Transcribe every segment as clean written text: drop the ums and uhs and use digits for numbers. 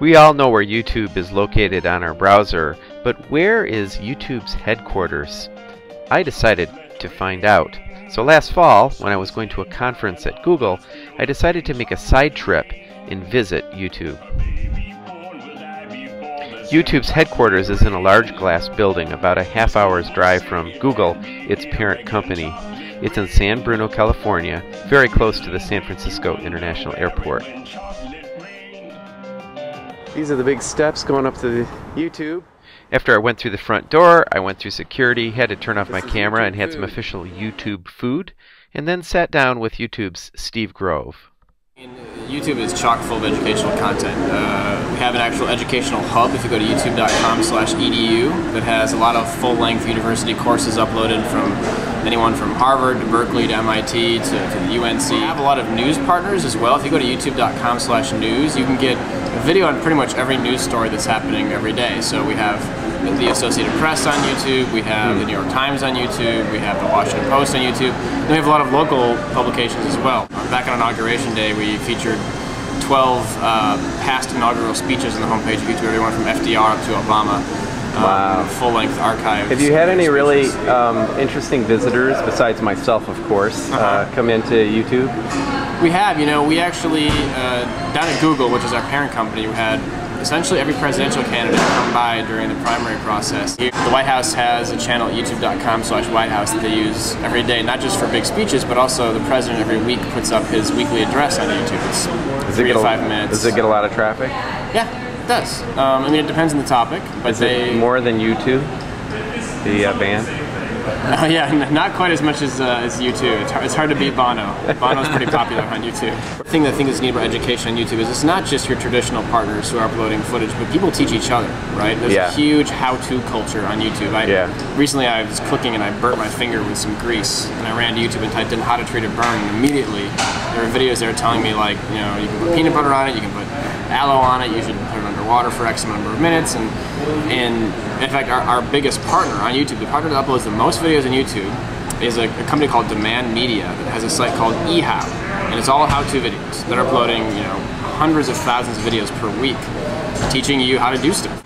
We all know where YouTube is located on our browser, but where is YouTube's headquarters? I decided to find out. So last fall, when I was going to a conference at Google, I decided to make a side trip and visit YouTube. YouTube's headquarters is in a large glass building about a half-hour's drive from Google, its parent company. It's in San Bruno, California, very close to the San Francisco International Airport. These are the big steps going up to the YouTube. After I went through the front door, I went through security, had to turn off my camera and had some official YouTube food, and then sat down with YouTube's Steve Grove. YouTube is chock full of educational content. We have an actual educational hub if you go to youtube.com/edu that has a lot of full-length university courses uploaded from anyone from Harvard to Berkeley to MIT to the UNC. We have a lot of news partners as well. If you go to youtube.com/news, you can get a video on pretty much every news story that's happening every day. So we have the Associated Press on YouTube, we have the New York Times on YouTube, we have the Washington Post on YouTube, and we have a lot of local publications as well. Back on Inauguration Day, we featured 12 past inaugural speeches on the homepage of YouTube, everyone from FDR up to Obama. Wow. Full-length archives. Have you had any really interesting visitors, besides myself, of course, come into YouTube? We have. You know, we actually, down at Google, which is our parent company, we had essentially every presidential candidate come by during the primary process. The White House has a channel at youtube.com/White House that they use every day, not just for big speeches, but also the president every week puts up his weekly address on YouTube. It's 3 to 5 minutes. Does it get a lot of traffic? Yeah, it does. I mean, it depends on the topic, but is it more than YouTube, the band? Yeah, not quite as much as YouTube. It's hard to beat Bono. Bono's pretty popular on YouTube. The thing that I think is neat about education on YouTube is it's not just your traditional partners who are uploading footage, but people teach each other, right? There's a huge how-to culture on YouTube. Recently I was cooking and I burnt my finger with some grease, and I ran to YouTube and typed in how to treat a burn, and immediately there were videos there telling me, like, you know, you can put peanut butter on it, you can put aloe on it, you should put it underwater for X number of minutes, and in fact, our biggest partner on YouTube, the partner that uploads the most videos on YouTube, is a company called Demand Media that has a site called eHow, and it's all how-to videos. They're uploading, you know, hundreds of thousands of videos per week, teaching you how to do stuff.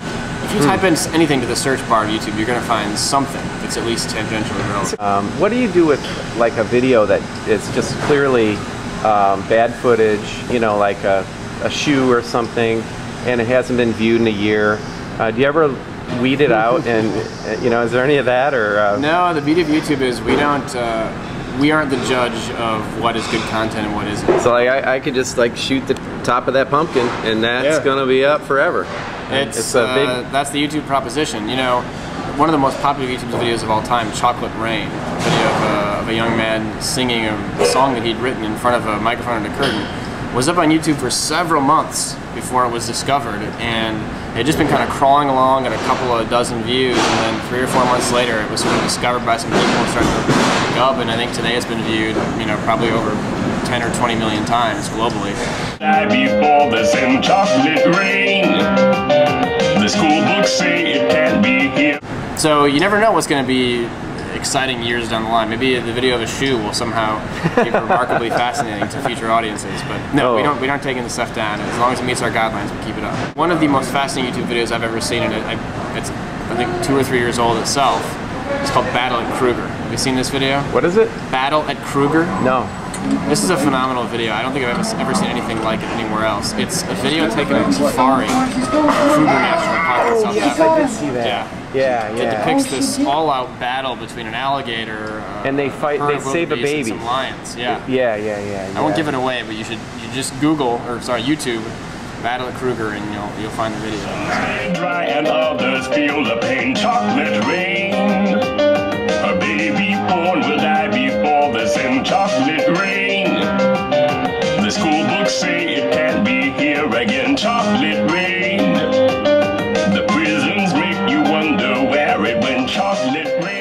If you type in anything to the search bar of YouTube, you're going to find something that's at least tangentially relevant. What do you do with like a video that is just clearly bad footage, you know, like a shoe or something, and it hasn't been viewed in a year? Do you ever weed it out, and you know, is there any of that, or? No, the beauty of YouTube is we aren't the judge of what is good content and what isn't. So like, I could just like shoot the top of that pumpkin, and that's gonna be up forever. It's a big. That's the YouTube proposition. You know, one of the most popular YouTube videos of all time, Chocolate Rain, a video of a young man singing a song that he'd written in front of a microphone and a curtain, was up on YouTube for several months before it was discovered, and it had just been kind of crawling along at a couple of dozen views, and then 3 or 4 months later it was sort of discovered by some people and started to pick up, and I think today it's been viewed, you know, probably over 10 or 20 million times globally. Before the same chocolate rain, the school books say it can't be here. So you never know what's going to be exciting years down the line. Maybe the video of a shoe will somehow be remarkably fascinating to future audiences, but no, we aren't taking the stuff down. As long as it meets our guidelines, we keep it up. One of the most fascinating YouTube videos I've ever seen, and it's I think 2 or 3 years old itself. It's called Battle at Kruger. Have you seen this video? What is it? Battle at Kruger? No. This is a phenomenal video. I don't think I've ever seen anything like it anywhere else. It's a video taken on safari at Kruger National Park in South Africa. I did see that. Yeah. It depicts this all-out battle between an alligator, and they fight. They save a baby. And some lions. Yeah. Yeah. I won't give it away, but you just Google, or sorry, YouTube, Battle at Kruger, and you'll find the video. Dry and others feel the pain. Chocolate rain. A baby born will die before the same chocolate rain. The school books say it can't be here again. Chocolate rain. The prisons make you wonder where it went. Chocolate rain.